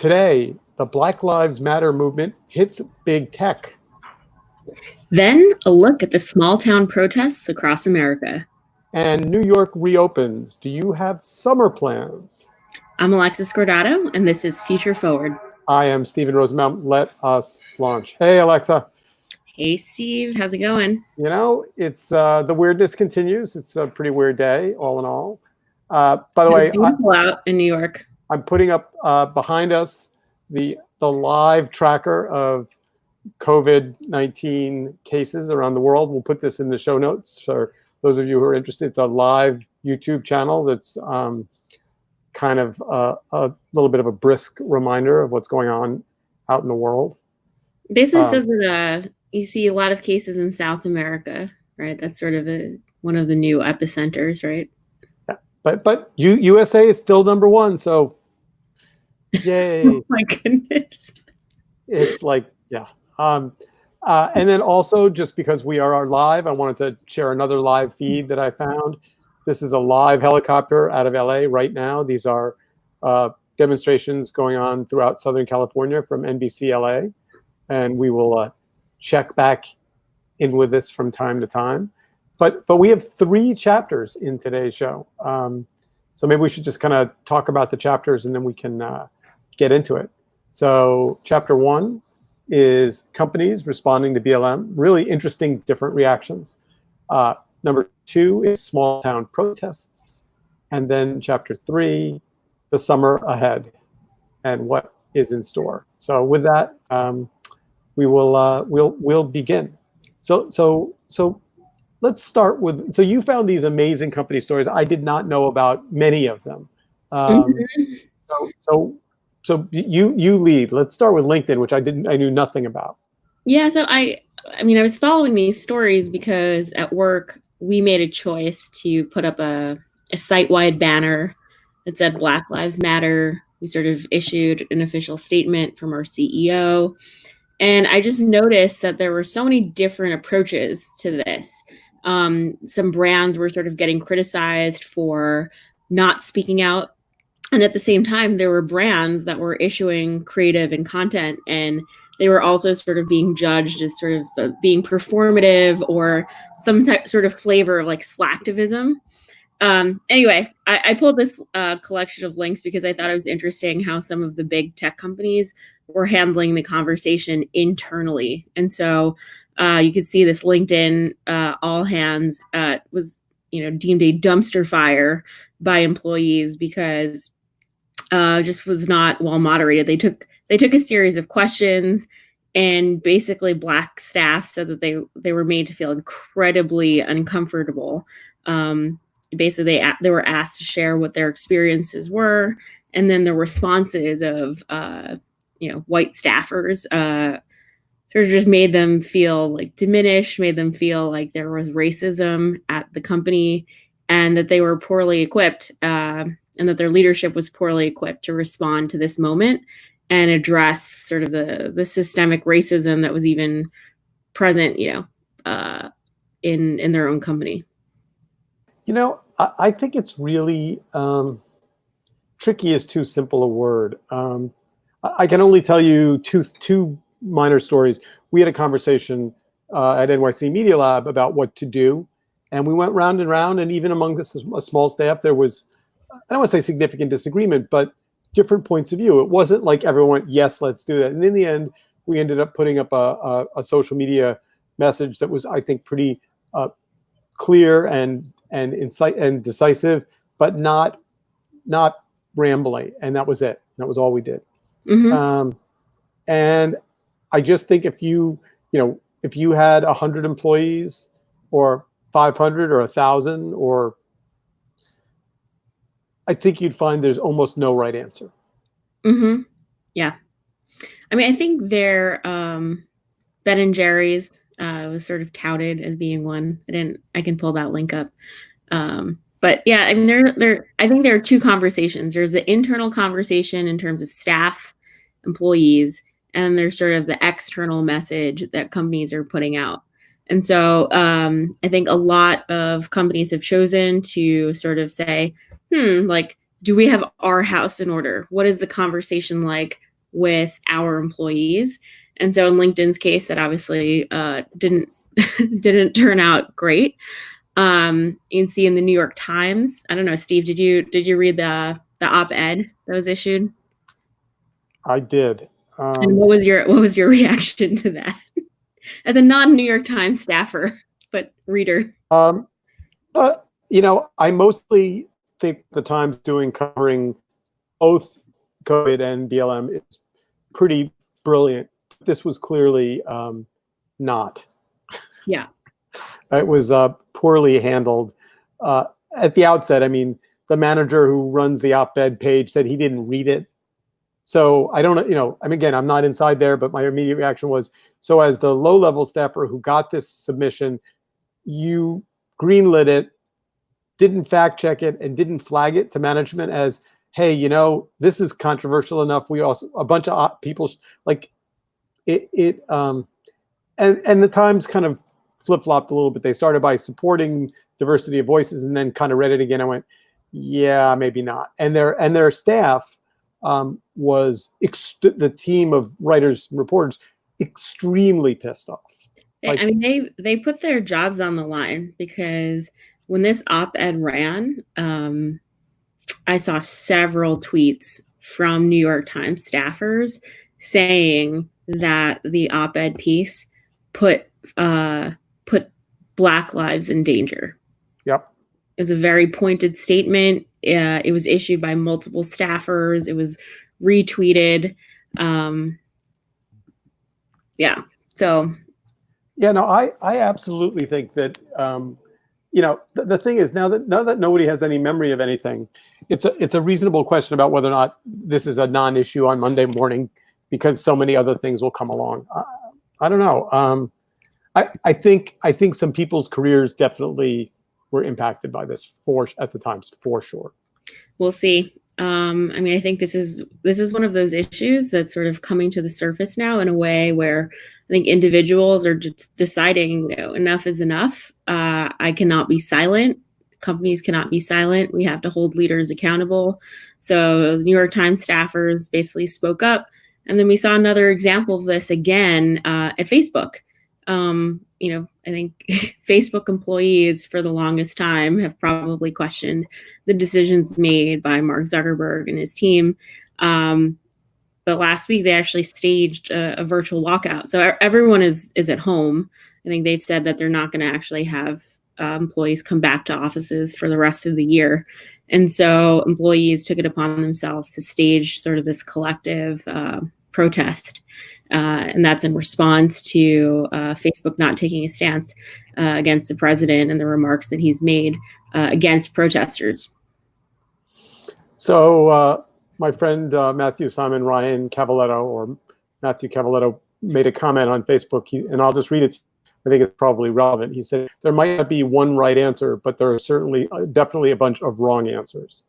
Today, the Black Lives Matter movement hits big tech. Then a look at the small town protests across America. And New York reopens. Do you have summer plans? I'm Alexis Cordato, and this is Future Forward. I am Stephen Rosenbaum. Let us launch. Hey, Alexa. Hey, Steve. How's it going? You know, it's the weirdness continues. It's a pretty weird day, all in all. By the way, it's beautiful out in New York. I'm putting up behind us the live tracker of COVID-19 cases around the world. We'll put this in the show notes for those of you who are interested. It's a live YouTube channel that's kind of a little bit of a brisk reminder of what's going on out in the world. Basically says that you see a lot of cases in South America, right? That's sort of one of the new epicenters, right? Yeah. But USA is still number one, so yay. Oh my goodness. It's like, yeah. And then also, just because we are live, I wanted to share another live feed that I found. This is a live helicopter out of LA right now. These are demonstrations going on throughout Southern California from NBC LA. And we will check back in with this from time to time. But we have 3 chapters in today's show. So maybe we should just kind of talk about the chapters and then we can get into it. So chapter 1 is companies responding to BLM. Really interesting, different reactions. Number 2 is small town protests. And then chapter 3, the summer ahead and what is in store. So with that, we'll begin. So let's start with, so you found these amazing company stories. I did not know about many of them. So you lead. Let's start with LinkedIn, which I knew nothing about. Yeah, so I was following these stories because at work we made a choice to put up a site-wide banner that said Black Lives Matter. We sort of issued an official statement from our CEO. And I just noticed that there were so many different approaches to this. Some brands were sort of getting criticized for not speaking out. And at the same time, there were brands that were issuing creative and content, and they were also sort of being judged as sort of being performative or some sort of flavor of like slacktivism. Anyway, I pulled this collection of links because I thought it was interesting how some of the big tech companies were handling the conversation internally. And so you could see this LinkedIn all hands was deemed a dumpster fire by employees because just was not well moderated. They took a series of questions, and basically Black staff said that they were made to feel incredibly uncomfortable. Basically, they were asked to share what their experiences were, and then the responses of white staffers sort of just made them feel like diminished, made them feel like there was racism at the company, and that they were poorly equipped, and that their leadership was poorly equipped to respond to this moment and address sort of the systemic racism that was even present, in their own company. I think it's really tricky is too simple a word. I can only tell you two minor stories. We had a conversation at NYC Media Lab about what to do, and we went round and round, and even among this a small staff, there was, I don't want to say significant disagreement, but different points of view. It wasn't like everyone went, yes, let's do that. And in the end, we ended up putting up a social media message that was, I think, pretty clear and insight and decisive, but not rambling. And that was it. That was all we did. Mm-hmm. And I just think if you had 100 employees or 500 or 1,000, or I think you'd find there's almost no right answer. Mm-hmm. Yeah. I think their Ben & Jerry's was sort of touted as being one. I can pull that link up. But yeah, I think there are 2 conversations. There's the internal conversation in terms of staff, employees, and there's sort of the external message that companies are putting out. And so I think a lot of companies have chosen to sort of say, do we have our house in order? What is the conversation like with our employees. And so in LinkedIn's case, that obviously didn't didn't turn out great. You can see in the New York Times. I don't know, Steve, did you read the op-ed that was issued? I did. And what was your reaction to that as a non-New York Times staffer but reader? But I mostly think the Times covering both COVID and BLM is pretty brilliant. This was clearly not. Yeah. It was poorly handled at the outset. I mean, the manager who runs the op-ed page said he didn't read it. So I don't know, again, I'm not inside there, but my immediate reaction was, so as the low-level staffer who got this submission, you greenlit it, didn't fact check it, and didn't flag it to management as, hey, this is controversial enough. We also, a bunch of people like it, and the Times kind of flip-flopped a little bit. They started by supporting diversity of voices and then kind of read it again. I went, yeah, maybe not. And their staff was the team of writers and reporters extremely pissed off. I mean, they put their jobs on the line, because when this op-ed ran, I saw several tweets from New York Times staffers saying that the op-ed piece put Black lives in danger. Yep. It was a very pointed statement. It was issued by multiple staffers. It was retweeted. Yeah. So. Yeah, no, I absolutely think that, the thing is, now that nobody has any memory of anything, it's a reasonable question about whether or not this is a non-issue on Monday morning, because so many other things will come along. I don't know. I think some people's careers definitely were impacted by this at the Times, for sure. We'll see. I mean, I think this is one of those issues that's sort of coming to the surface now in a way where I think individuals are just deciding, enough is enough. I cannot be silent. Companies cannot be silent. We have to hold leaders accountable. So the New York Times staffers basically spoke up. And then we saw another example of this again at Facebook. I think Facebook employees for the longest time have probably questioned the decisions made by Mark Zuckerberg and his team. But last week they actually staged a virtual walkout. So everyone is at home. I think they've said that they're not going to actually have employees come back to offices for the rest of the year. And so employees took it upon themselves to stage sort of this collective protest. And that's in response to Facebook not taking a stance against the president and the remarks that he's made against protesters. So my friend Matthew Simon Ryan Cavaletto, or Matthew Cavaletto, made a comment on Facebook, and I'll just read it. I think it's probably relevant. He said, there might not be one right answer, but there are definitely a bunch of wrong answers.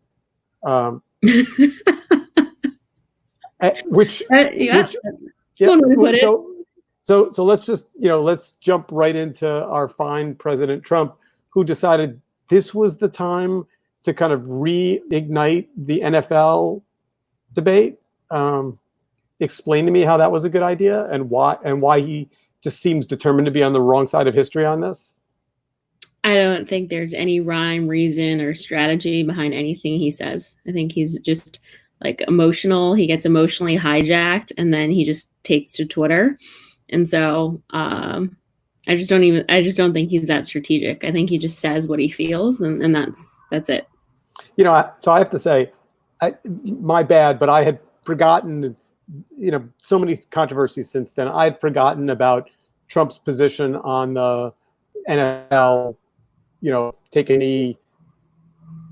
Which so let's just, let's jump right into our fine President Trump, who decided this was the time to kind of reignite the NFL debate. Explain to me how that was a good idea, and why he just seems determined to be on the wrong side of history on this. I don't think there's any rhyme, reason, or strategy behind anything he says. I think he's just emotional. He gets emotionally hijacked, and then he just takes to Twitter. And so I just don't think he's that strategic. I think he just says what he feels, and that's it. So I have to say, my bad, but I had forgotten, so many controversies since then. I had forgotten about Trump's position on the NFL, take a knee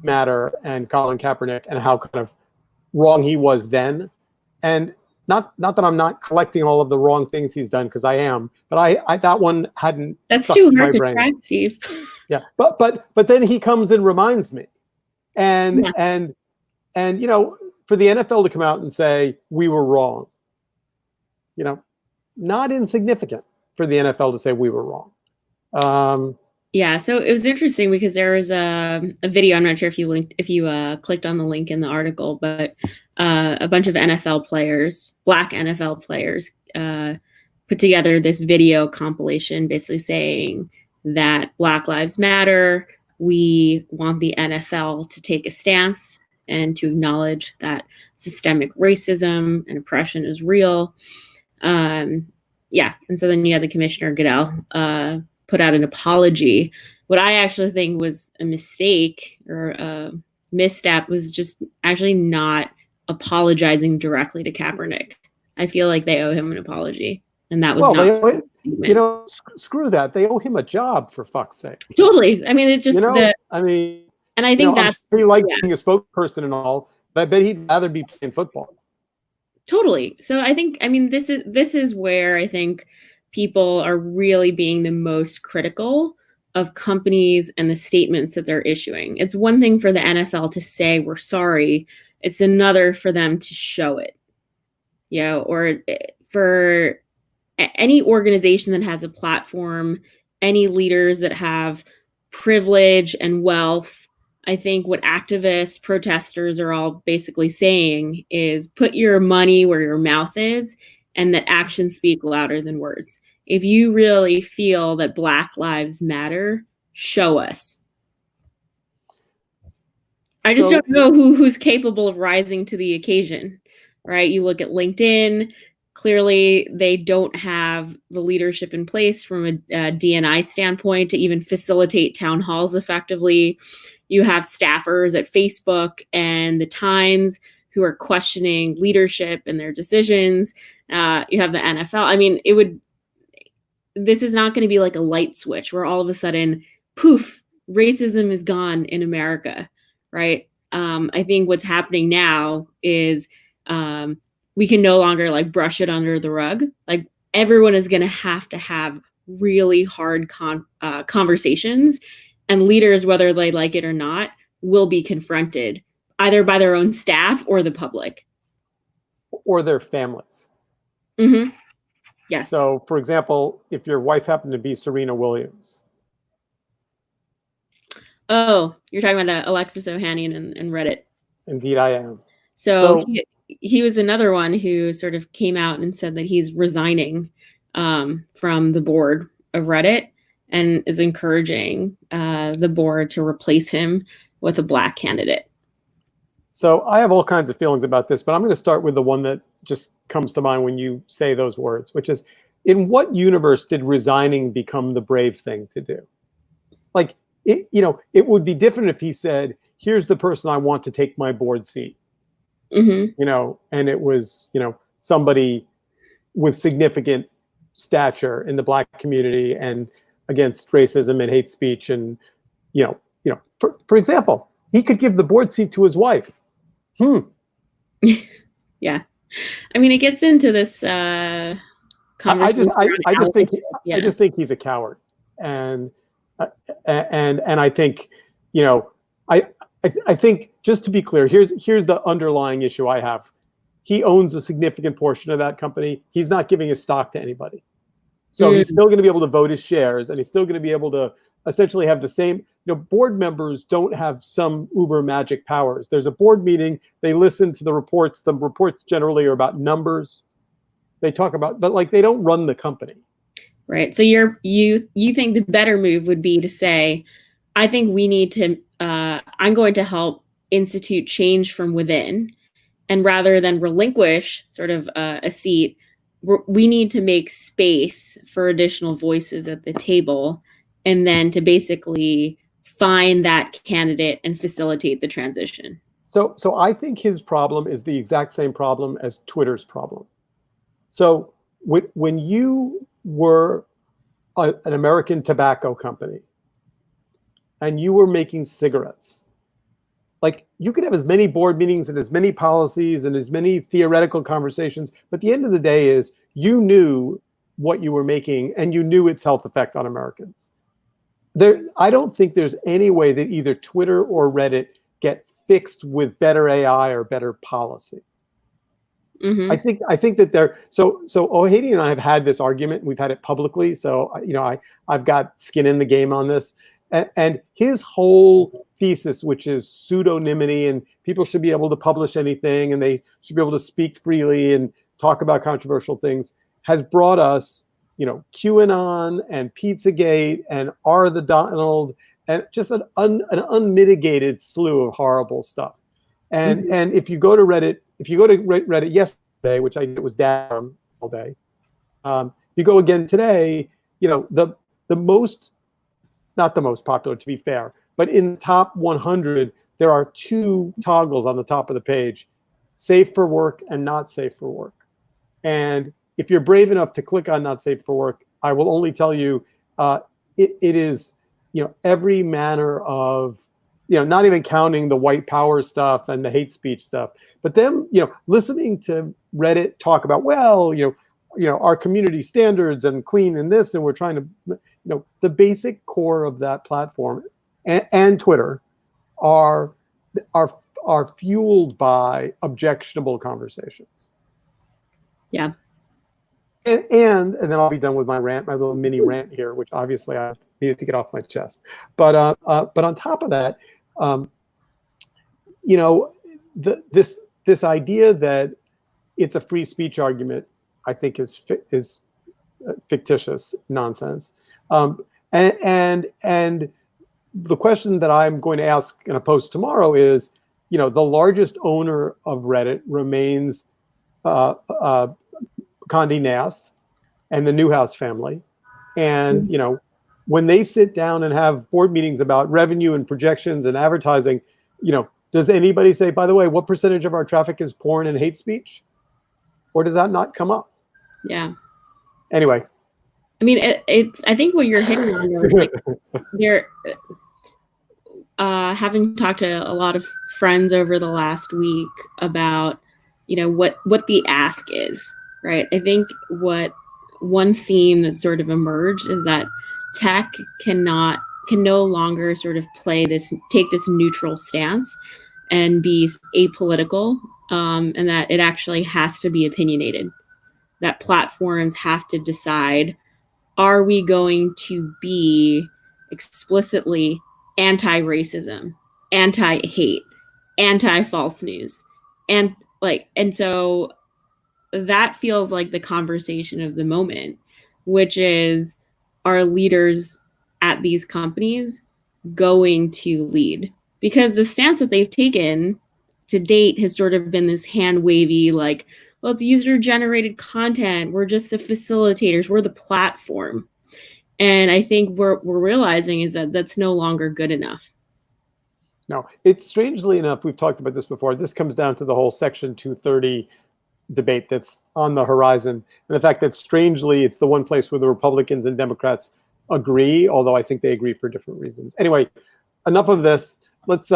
matter, and Colin Kaepernick, and how kind of wrong he was then. And not that I'm not collecting all of the wrong things he's done, because I am, but I that one hadn't. That's too hard to track, Steve. Yeah, but then he comes and reminds me, and for the NFL to come out and say we were wrong, not insignificant for the NFL to say we were wrong. Yeah, so it was interesting because there was a video. I'm not sure if you clicked on the link in the article, but a bunch of NFL players, Black NFL players, put together this video compilation, basically saying that Black Lives Matter. We want the NFL to take a stance and to acknowledge that systemic racism and oppression is real. Um, yeah, and so then you had the commissioner Goodell put out an apology. What I actually think was a mistake or a misstep was just actually not apologizing directly to Kaepernick. I feel like they owe him an apology, and that was Well, not. screw that. They owe him a job, for fuck's sake. Totally. I mean, it's just I mean, and I think I'm that's sure he likes being a spokesperson and all, but I bet he'd rather be playing football. Totally. So I mean, this is where I think people are really being the most critical of companies and the statements that they're issuing. It's one thing for the NFL to say we're sorry. It's another for them to show it. Or for any organization that has a platform, any leaders that have privilege and wealth. I think what activists, protesters are all basically saying is put your money where your mouth is, and that actions speak louder than words. If you really feel that Black Lives Matter, show us. I just don't know who's capable of rising to the occasion, right? You look at LinkedIn, clearly they don't have the leadership in place from a D&I standpoint to even facilitate town halls effectively. You have staffers at Facebook and the Times who are questioning leadership and their decisions. You have the NFL. I mean, this is not going to be like a light switch where all of a sudden, poof, racism is gone in America, right? I think what's happening now is we can no longer like brush it under the rug. Like everyone is going to have really hard conversations, and leaders, whether they like it or not, will be confronted either by their own staff or the public. Or their families. Mm-hmm. Yes. So, for example, if your wife happened to be Serena Williams. Oh, you're talking about Alexis Ohanian and Reddit. Indeed, I am. So he was another one who sort of came out and said that he's resigning from the board of Reddit and is encouraging the board to replace him with a Black candidate. So I have all kinds of feelings about this, but I'm going to start with the one that just comes to mind when you say those words, which is, in what universe did resigning become the brave thing to do? Like, it would be different if he said, here's the person I want to take my board seat. Mm-hmm. And it was, somebody with significant stature in the Black community and against racism and hate speech. And, for example, he could give the board seat to his wife. Yeah. I mean, it gets into this conversation. I just think he's a coward. And I think, I think, just to be clear, here's the underlying issue I have. He owns a significant portion of that company. He's not giving his stock to anybody. So he's still going to be able to vote his shares, and he's still going to be able to essentially have the same, board members don't have some uber magic powers. There's a board meeting, they listen to the reports. The reports generally are about numbers. They talk about, but like, they don't run the company. Right. So you think the better move would be to say, I think we need to, I'm going to help institute change from within. And rather than relinquish sort of a seat, we need to make space for additional voices at the table, and then to basically find that candidate and facilitate the transition. So I think his problem is the exact same problem as Twitter's problem. So when you were an American tobacco company and you were making cigarettes, like, you could have as many board meetings and as many policies and as many theoretical conversations, but at the end of the day is you knew what you were making and you knew its health effect on Americans. I don't think there's any way that either Twitter or Reddit get fixed with better AI or better policy. Hmm. I think that so O'Haty and I have had this argument. We've had it publicly. So I've got skin in the game on this. And his whole thesis, which is pseudonymity, and people should be able to publish anything, and they should be able to speak freely and talk about controversial things, has brought us, QAnon and Pizzagate and R the Donald, and just an unmitigated slew of horrible stuff. And if you go to Reddit, Reddit yesterday, which I did was down all day, you go again today, the most, not the most popular to be fair, but in the top 100, there are two toggles on the top of the page: safe for work and not safe for work. And if you're brave enough to click on not safe for work, I will only tell you, it is, every manner of, not even counting the white power stuff and the hate speech stuff, but them, listening to Reddit talk about, well, our community standards and clean and this, and we're trying to, the basic core of that platform and Twitter are fueled by objectionable conversations. Yeah. And then I'll be done with my rant, my little mini rant here, which obviously I needed to get off my chest. But on top of that, this idea that it's a free speech argument, I think is fictitious nonsense. And the question that I'm going to ask in a post tomorrow is, the largest owner of Reddit remains Condé Nast and the Newhouse family. And, when they sit down and have board meetings about revenue and projections and advertising, does anybody say, by the way, what percentage of our traffic is porn and hate speech? Or does that not come up? Yeah. Anyway. I mean, I think what you're hitting on there is like, they're having talked to a lot of friends over the last week about, what the ask is, right? I think one theme that sort of emerged is that tech can no longer sort of take this neutral stance and be apolitical, and that it actually has to be opinionated. That platforms have to decide, are we going to be explicitly anti-racism, anti-hate, anti-false news? And so that feels like the conversation of the moment, which is, are leaders at these companies going to lead? Because the stance that they've taken to date has sort of been this hand wavy, like, well, it's user generated content. We're just the facilitators. We're the platform. And I think what we're realizing is that that's no longer good enough. No, it's strangely enough, we've talked about this before. This comes down to the whole Section 230 debate that's on the horizon. And the fact that strangely, it's the one place where the Republicans and Democrats agree, although I think they agree for different reasons. Anyway, enough of this. Let's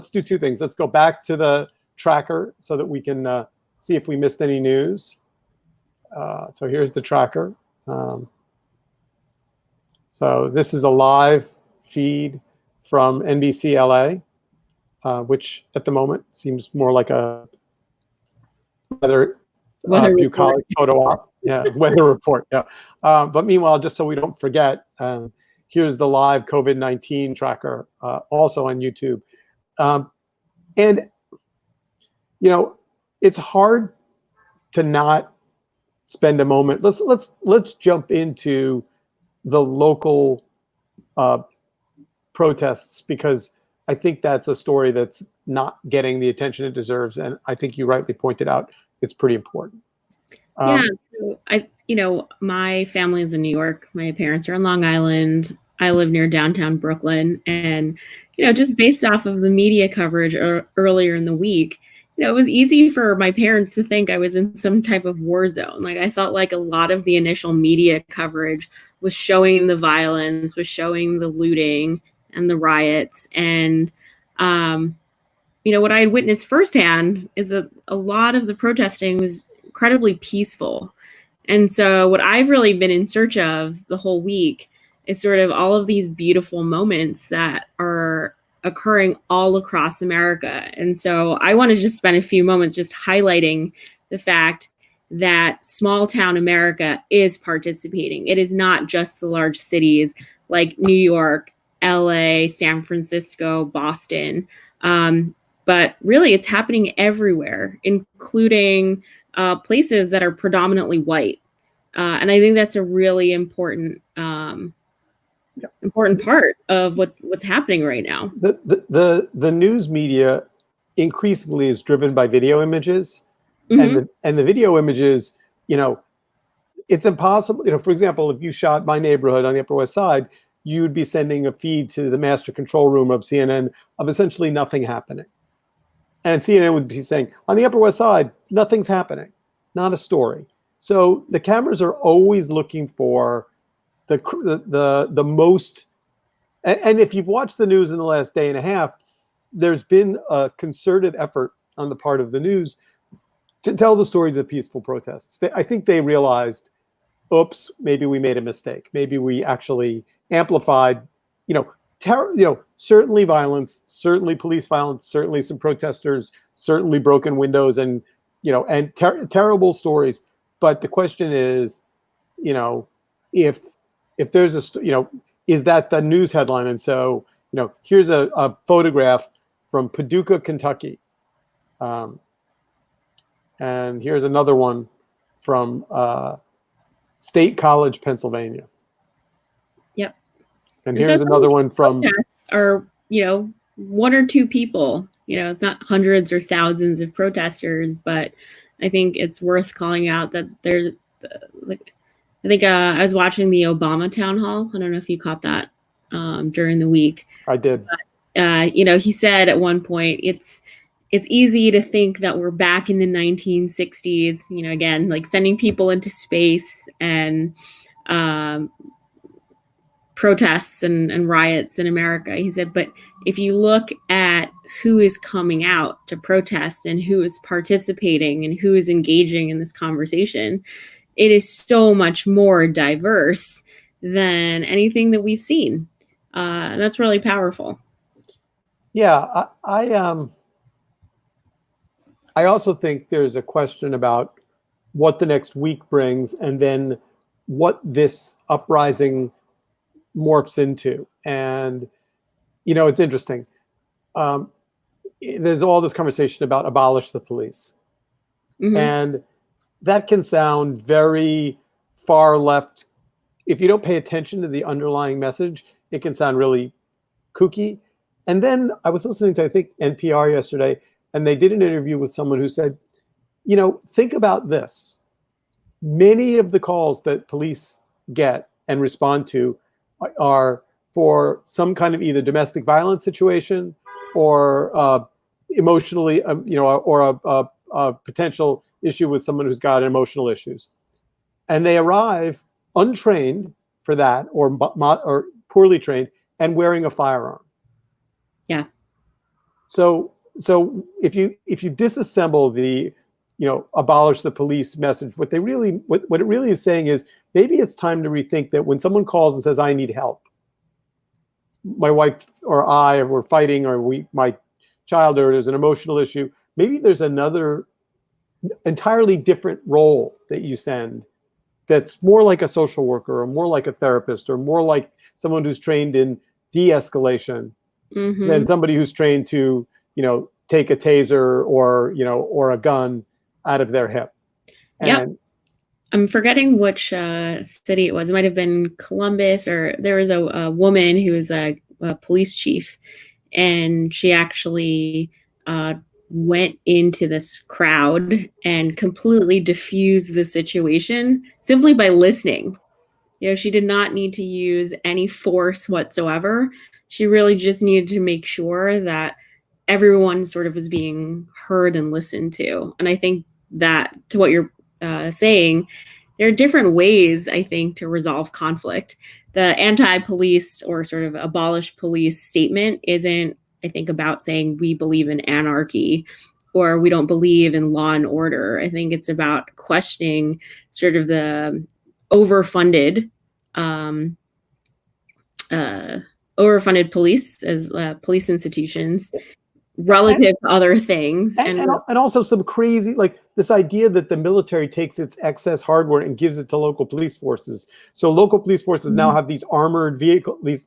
do two things. Let's go back to the tracker so that we can see if we missed any news. So here's the tracker. So this is a live feed from NBC LA, which at the moment seems more like a weather bucolic photo op. Yeah, weather report. Yeah. But meanwhile, just so we don't forget, here's the live COVID-19 tracker, also on YouTube. And it's hard to not spend a moment. Let's jump into the local protests, because I think that's a story that's not getting the attention it deserves, and I think you rightly pointed out it's pretty important. Yeah, so my family is in New York. My parents are on Long Island. I live near downtown Brooklyn, and just based off of the media coverage earlier in the week, it was easy for my parents to think I was in some type of war zone. Like, I felt like a lot of the initial media coverage was showing the violence, was showing the looting and the riots. And, what I had witnessed firsthand is that a lot of the protesting was incredibly peaceful. And so what I've really been in search of the whole week is sort of all of these beautiful moments that are occurring all across America. And so I want to just spend a few moments just highlighting the fact that small town America is participating. It is not just the large cities like New York, LA, San Francisco, Boston, but really it's happening everywhere, including places that are predominantly white. And I think that's a really important important part of what's happening right now. The news media increasingly is driven by video images, Mhm. and the video images, it's impossible. For example, if you shot my neighborhood on the Upper West Side, you'd be sending a feed to the master control room of CNN of essentially nothing happening. And CNN would be saying, on the Upper West Side, nothing's happening, not a story. So the cameras are always looking for the most. And if you've watched the news in the last day and a half, there's been a concerted effort on the part of the news to tell the stories of peaceful protests. I think they realized, oops, maybe we made a mistake. Maybe we actually amplified, certainly violence, certainly police violence, certainly some protesters, certainly broken windows, and terrible stories. But the question is, if there's is that the news headline? And so, here's a photograph from Paducah, Kentucky. And here's another one from State College, Pennsylvania. Yep. And here's another one from. Protests are, one or two people. It's not hundreds or thousands of protesters, but I think it's worth calling out that there's I think I was watching the Obama town hall. I don't know if you caught that during the week. I did. But, he said at one point, it's easy to think that we're back in the 1960s, again, like sending people into space and protests and riots in America. He said, but if you look at who is coming out to protest and who is participating and who is engaging in this conversation, it is so much more diverse than anything that we've seen. And that's really powerful. Yeah, I also think there's a question about what the next week brings, and then what this uprising morphs into. And it's interesting. There's all this conversation about abolish the police, and that can sound very far left. If you don't pay attention to the underlying message, it can sound really kooky. And then I was listening to, I think, NPR yesterday, and they did an interview with someone who said, think about this. Many of the calls that police get and respond to are for some kind of either domestic violence situation or emotionally, or a potential issue with someone who's got emotional issues. And they arrive untrained for that, or poorly trained, and wearing a firearm. Yeah. So if you disassemble the abolish the police message, what it really is saying is, maybe it's time to rethink that when someone calls and says, I need help, my wife or I were fighting, or my child, or there's an emotional issue, maybe there's another entirely different role that you send that's more like a social worker, or more like a therapist, or more like someone who's trained in de-escalation than somebody who's trained to, take a taser or a gun out of their hip. Yeah. I'm forgetting which city it was. It might have been Columbus, or there was a woman who was a police chief, and she actually went into this crowd and completely diffused the situation simply by listening. She did not need to use any force whatsoever. She really just needed to make sure that everyone sort of was being heard and listened to. And I think that, to what you're saying, there are different ways, I think, to resolve conflict. The anti-police or sort of abolish police statement isn't, I think, about saying we believe in anarchy or we don't believe in law and order. I think it's about questioning sort of the overfunded police as police institutions relative to other things. And also some crazy, like this idea that the military takes its excess hardware and gives it to local police forces. So local police forces now have these armored vehicles, these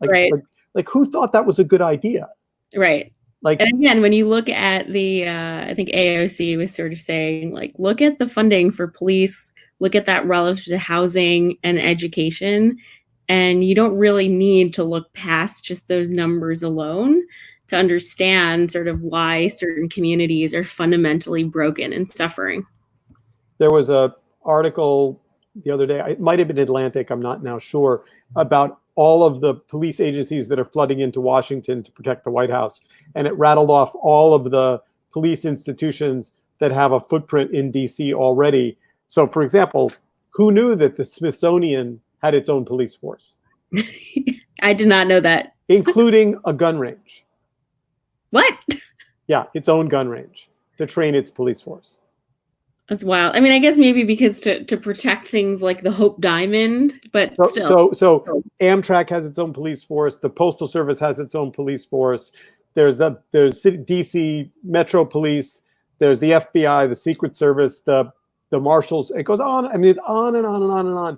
like who thought that was a good idea? Right. Like, and again, when you look at the, I think AOC was sort of saying, like, look at the funding for police, look at that relative to housing and education, and you don't really need to look past just those numbers alone to understand sort of why certain communities are fundamentally broken and suffering. There was a article the other day, it might have been Atlantic, I'm not now sure, about all of the police agencies that are flooding into Washington to protect the White House. And it rattled off all of the police institutions that have a footprint in DC already. So for example, who knew that the Smithsonian had its own police force? I did not know that. Including a gun range. What? Yeah, its own gun range to train its police force. That's wild. I mean, I guess maybe because to protect things like the Hope Diamond, but still. So Amtrak has its own police force. The Postal Service has its own police force. There's DC Metro Police. There's the FBI, the Secret Service, the Marshals. It goes on. I mean, it's on and on and on and on.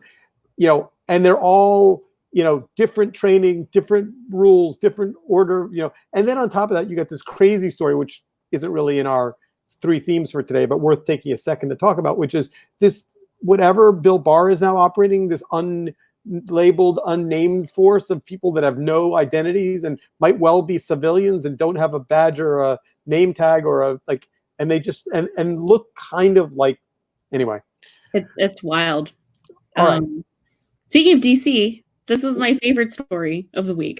You know, and they're all, you know, different training, different rules, different order. You know, and then on top of that, you got this crazy story, which isn't really in our 3 themes for today, but worth taking a second to talk about, which is this, whatever Bill Barr is now operating, this unlabeled, unnamed force of people that have no identities and might well be civilians and don't have a badge or a name tag or a, like, and they just, and look kind of like, anyway. It's wild. All right. Speaking of DC, this was my favorite story of the week.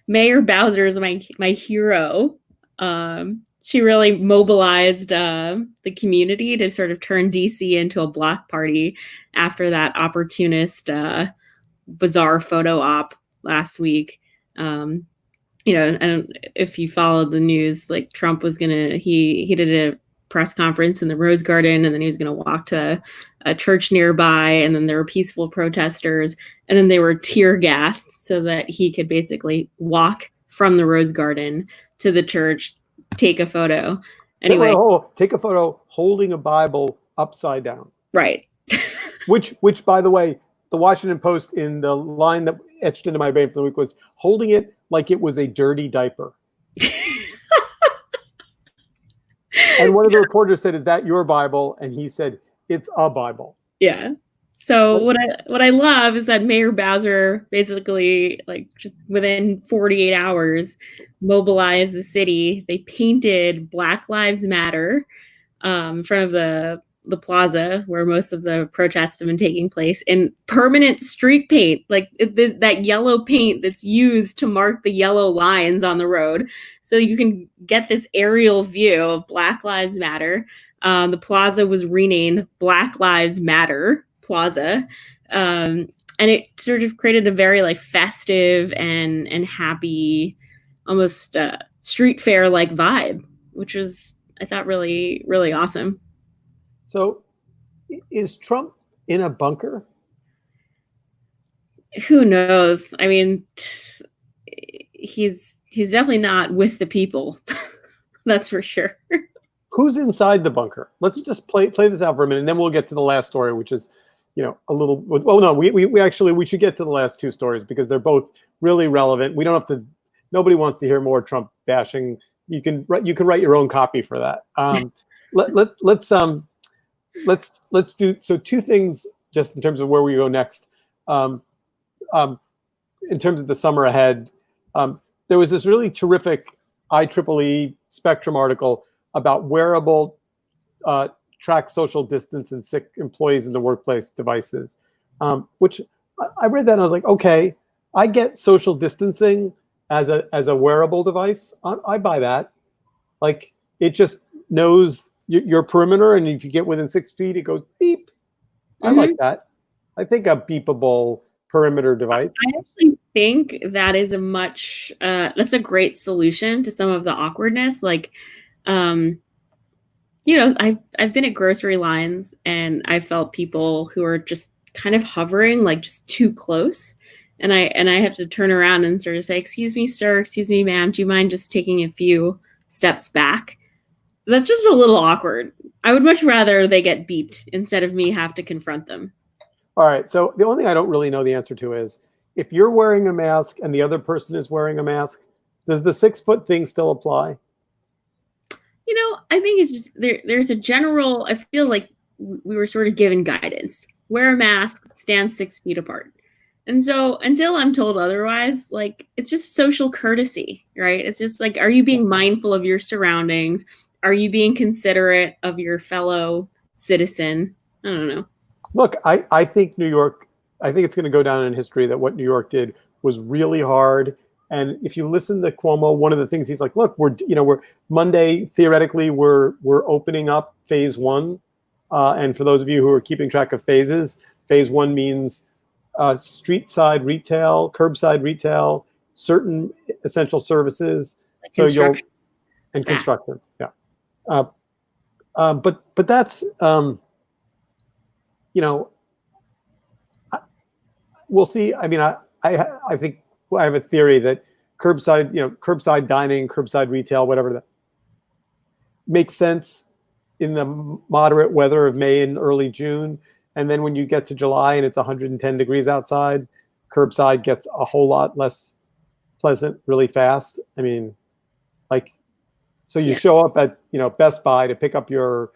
Mayor Bowser is my hero. She really mobilized the community to sort of turn DC into a block party after that opportunist, bizarre photo op last week. You know, and if you followed the news, like Trump was he did a press conference in the Rose Garden, and then he was going to walk to a church nearby, and then there were peaceful protesters, and then they were tear gassed so that he could basically walk from the Rose Garden to the church, take a photo. Anyway, take a photo holding a Bible upside down. Right. which, by the way, the Washington Post, in the line that etched into my brain for the week, was holding it like it was a dirty diaper. And one of the reporters said, "Is that your Bible?" And he said, "It's a Bible." Yeah. So what I love is that Mayor Bowser basically, like, just within 48 hours mobilized the city. They painted Black Lives Matter in front of the plaza where most of the protests have been taking place in permanent street paint, like that yellow paint that's used to mark the yellow lines on the road. So you can get this aerial view of Black Lives Matter. The plaza was renamed Black Lives Matter Plaza. And it sort of created a very like festive and happy, almost street fair like vibe, which was, I thought, really, really awesome. So is Trump in a bunker? Who knows? I mean, he's definitely not with the people. That's for sure. Who's inside the bunker? Let's just play this out for a minute, and then we'll get to the last story, which is, you know, a little. Well, no, we should get to the last 2 stories because they're both really relevant. We don't have to. Nobody wants to hear more Trump bashing. You can write your own copy for that. Let's do so. 2 things just in terms of where we go next. In terms of the summer ahead, there was this really terrific IEEE Spectrum article about wearable track social distance and sick employees in the workplace devices, which I read that and I was like, okay, I get social distancing as a wearable device. I buy that. Like, it just knows your perimeter, and if you get within 6 feet, it goes beep. I like that. I think a beepable perimeter device. I actually think that is that's a great solution to some of the awkwardness. Like, you know, I've been at grocery lines and I felt people who are just kind of hovering, like just too close. And I have to turn around and sort of say, "Excuse me, sir, excuse me, ma'am, do you mind just taking a few steps back. That's just a little awkward. I would much rather they get beeped instead of me have to confront them. All right. So the only thing I don't really know the answer to is if you're wearing a mask and the other person is wearing a mask, does the 6-foot thing still apply? I think it's just there's a general, I feel like we were sort of given guidance. Wear a mask, stand 6 feet apart. And so until I'm told otherwise, like it's just social courtesy, right? It's just like, are you being mindful of your surroundings? Are you being considerate of your fellow citizen? I don't know. Look, I think New York, I think it's going to go down in history that what New York did was really hard. And if you listen to Cuomo, one of the things he's like, look, we're Monday, theoretically, we're opening up phase 1. And for those of you who are keeping track of phases, phase 1 means street side retail, curbside retail, certain essential services. Like So you'll construction. and construction, yeah. But that's we'll see. I mean, I think I have a theory that curbside dining, curbside retail, whatever that makes sense in the moderate weather of May and early June. And then when you get to July and it's 110 degrees outside, curbside gets a whole lot less pleasant really fast. I mean, so you show up at, Best Buy to pick up your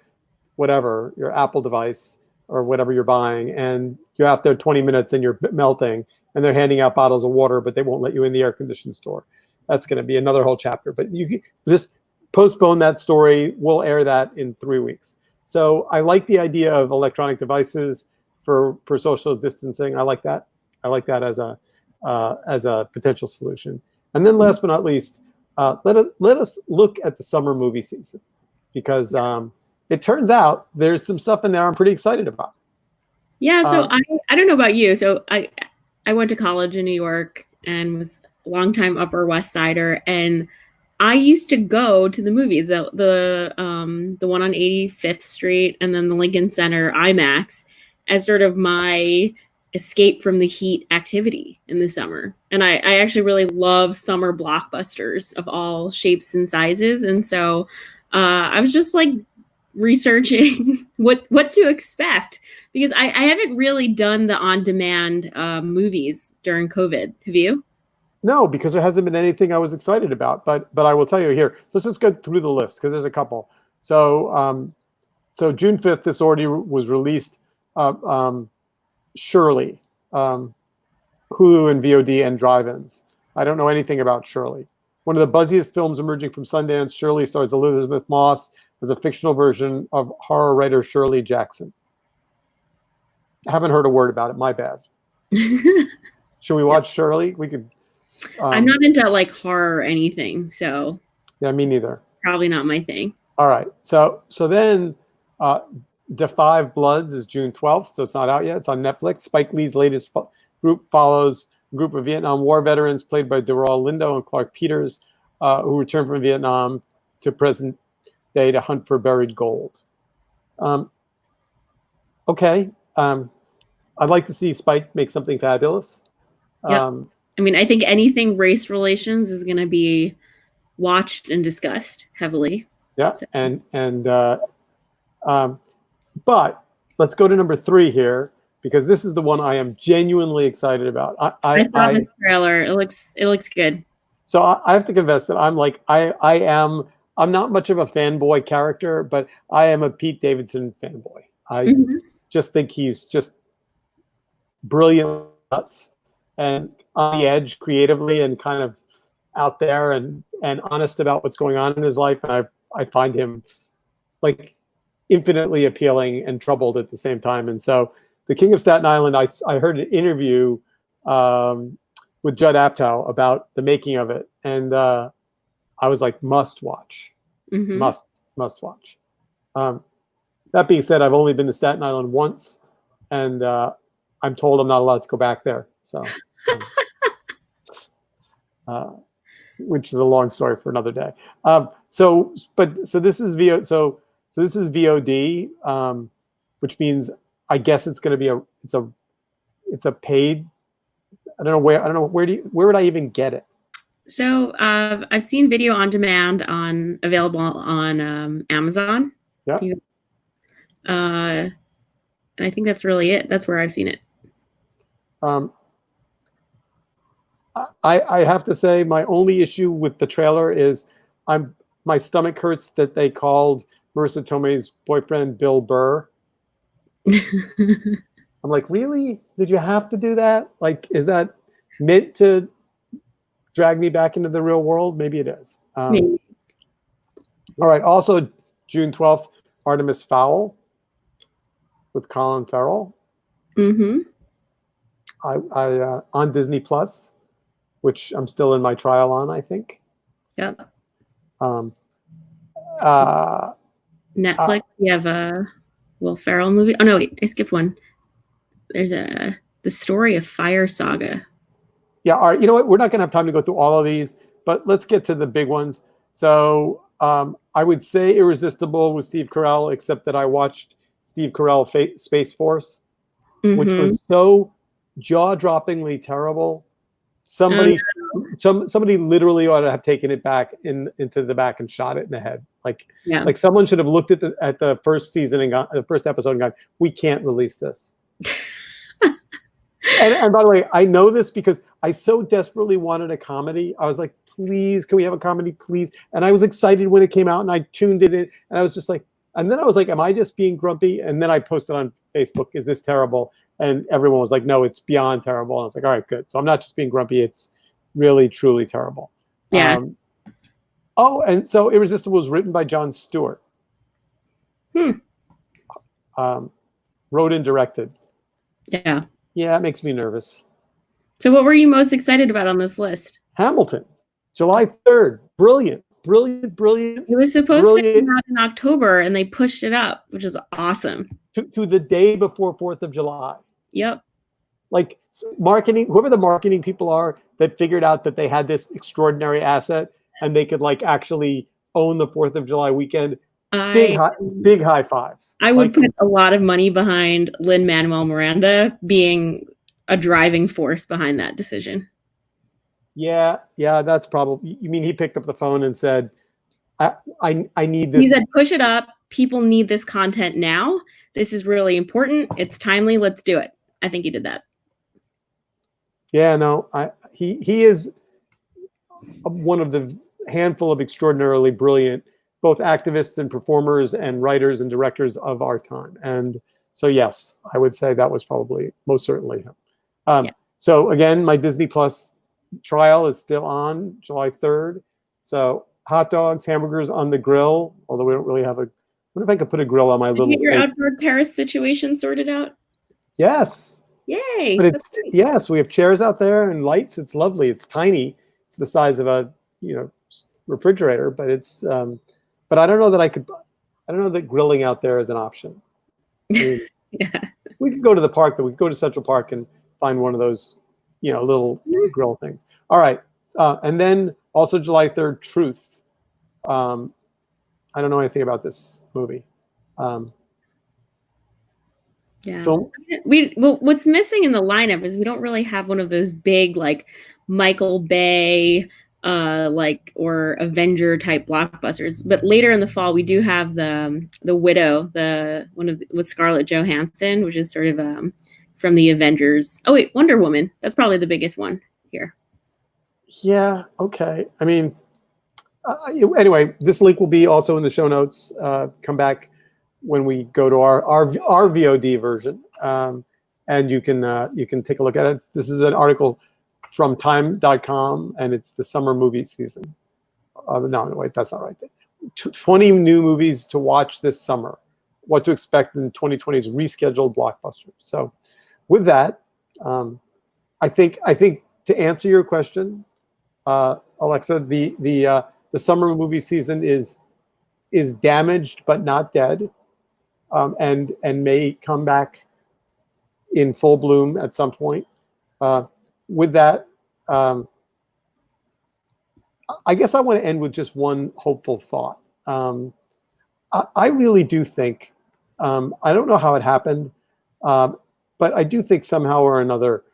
Apple device or whatever you're buying, and you're out there 20 minutes and you're melting, and they're handing out bottles of water, but they won't let you in the air conditioned store. That's going to be another whole chapter. But you can just postpone that story. We'll air that in 3 weeks. So I like the idea of electronic devices for social distancing. I like that. I like that as a potential solution. And then last but not least, let us look at the summer movie season, because it turns out there's some stuff in there I'm pretty excited about. Yeah, so I don't know about you. So I went to college in New York and was a longtime Upper West Sider, and I used to go to the movies, the one on 85th Street and then the Lincoln Center IMAX, as sort of my escape from the heat activity in the summer. And I actually really love summer blockbusters of all shapes and sizes. And so I was just like researching what to expect, because I haven't really done the on-demand movies during COVID. Have you? No, because there hasn't been anything I was excited about. But I will tell you here. So let's just go through the list, because there's a couple. So June 5th, this already was released. Shirley, Hulu and VOD and drive-ins. I don't know anything about Shirley. One of the buzziest films emerging from Sundance, Shirley stars Elizabeth Moss as a fictional version of horror writer Shirley Jackson. I haven't heard a word about it. My bad. Should we watch Shirley? We could. I'm not into like horror or anything, so. Yeah, me neither. Probably not my thing. All right. So then Da 5 Bloods is June 12th, so it's not out yet. It's on Netflix. Spike Lee's latest group follows a group of Vietnam War veterans played by Deral Lindo and Clark Peters, who returned from Vietnam to present day to hunt for buried gold. Okay. I'd like to see Spike make something fabulous. Yep. I mean, I think anything race relations is going to be watched and discussed heavily. Yeah, so. But let's go to number 3 here, because this is the one I am genuinely excited about. I saw this trailer. It looks good. So I have to confess that I'm not much of a fanboy character, but I am a Pete Davidson fanboy. I just think he's just brilliant nuts and on the edge creatively and kind of out there and honest about what's going on in his life. And I find him like infinitely appealing and troubled at the same time. And so The King of Staten Island, I heard an interview with Judd Apatow about the making of it. And I was like, must watch, must watch. That being said, I've only been to Staten Island once, and I'm told I'm not allowed to go back there. So, which is a long story for another day. So this is VOD, which means I guess it's going to be it's a paid. I don't know where would I even get it? So I've seen video on demand on available on Amazon. Yeah. And I think that's really it. That's where I've seen it. Um, I have to say my only issue with the trailer is my stomach hurts that they called Marissa Tomei's boyfriend Bill Burr. I'm like, really? Did you have to do that? Like, is that meant to drag me back into the real world? Maybe it is. Maybe. All right. Also, June 12th, Artemis Fowl with Colin Farrell. Mm-hmm. I on Disney Plus, which I'm still in my trial on, I think. Yep. Netflix, you have a Will Ferrell movie. Oh no, wait, I skipped one. There's the Story of Fire Saga. Yeah, all right. You know what? We're not going to have time to go through all of these, but let's get to the big ones. So I would say Irresistible with Steve Carell, except that I watched Steve Carell Space Force, which was so jaw-droppingly terrible. Somebody literally ought to have taken it back into the back and shot it in the head. Like someone should have looked at the first season and the first episode and gone, "We can't release this." and by the way, I know this because I so desperately wanted a comedy. I was like, "Please, can we have a comedy, please?" And I was excited when it came out, and I tuned it in, and I was just like, and then I was like, "Am I just being grumpy?" And then I posted on Facebook, "Is this terrible?" And everyone was like, "No, it's beyond terrible." And I was like, "All right, good." So I'm not just being grumpy; it's really, truly terrible. Yeah. And so Irresistible was written by Jon Stewart. Wrote and directed. Yeah. Yeah, it makes me nervous. So what were you most excited about on this list? Hamilton, July 3rd. Brilliant. It was supposed to come out in October, and they pushed it up, which is awesome. To the day before 4th of July. Yep. Like marketing, whoever the marketing people are that figured out that they had this extraordinary asset and they could like actually own the 4th of July weekend. Big high fives. I would put a lot of money behind Lin-Manuel Miranda being a driving force behind that decision. Yeah, that's probably. You mean he picked up the phone and said, "I need this." He said, "Push it up. People need this content now. This is really important. It's timely. Let's do it." I think he did that. Yeah, no, he is one of the handful of extraordinarily brilliant both activists and performers and writers and directors of our time. And so, yes, I would say that was probably most certainly him. So again, my Disney Plus trial is still on July 3rd. So hot dogs, hamburgers on the grill, although we don't really have a, what if I could put a grill on my little Get your outdoor terrace situation sorted out? Yes. Yay. But yes, we have chairs out there and lights. It's lovely. It's tiny. It's the size of a, refrigerator, but it's, but I don't know that I don't know that grilling out there is an option. I mean, yeah. We could go to the park, though. We could go to Central Park and find one of those, little grill things. All right. And then also July 3rd, Truth. I don't know anything about this movie. Yeah. What's missing in the lineup is we don't really have one of those big, like Michael Bay, or Avenger type blockbusters. But later in the fall, we do have the Widow, with Scarlett Johansson, which is sort of from the Avengers. Oh wait, Wonder Woman. That's probably the biggest one here. Yeah. Okay. I mean, anyway, this link will be also in the show notes. Come back when we go to our VOD version, and you can take a look at it. This is an article from time.com, and it's the summer movie season. No, wait, that's not right. 20 new movies to watch this summer. What to expect in 2020's rescheduled blockbusters. So, with that, I think to answer your question, Alexa, the summer movie season is damaged but not dead, and may come back in full bloom at some point. With that, I guess I want to end with just one hopeful thought. I really do think, I don't know how it happened, but I do think somehow or another,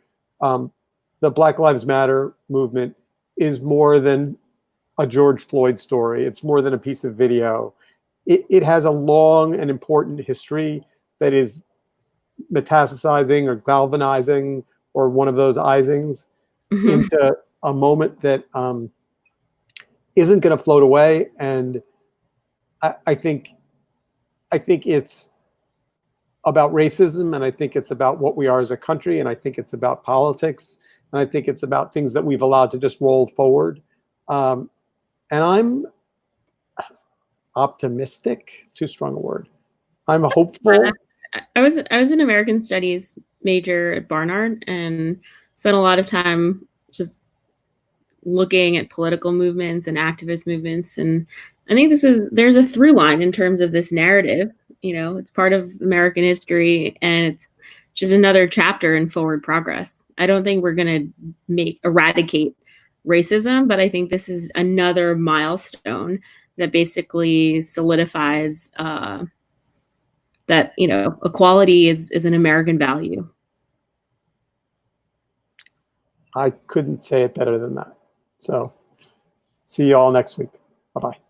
the Black Lives Matter movement is more than a George Floyd story. It's more than a piece of video. It has a long and important history that is metastasizing or galvanizing or one of those isings into a moment that isn't going to float away. And I think it's about racism, and I think it's about what we are as a country, and I think it's about politics, and I think it's about things that we've allowed to just roll forward. And I'm optimistic, too strong a word. I'm hopeful. I was an American Studies major at Barnard and spent a lot of time just looking at political movements and activist movements. And I think there's a through line in terms of this narrative. It's part of American history, and it's just another chapter in forward progress. I don't think we're going to eradicate racism, but I think this is another milestone that basically solidifies that equality is an American value. I couldn't say it better than that. So see you all next week. Bye-bye.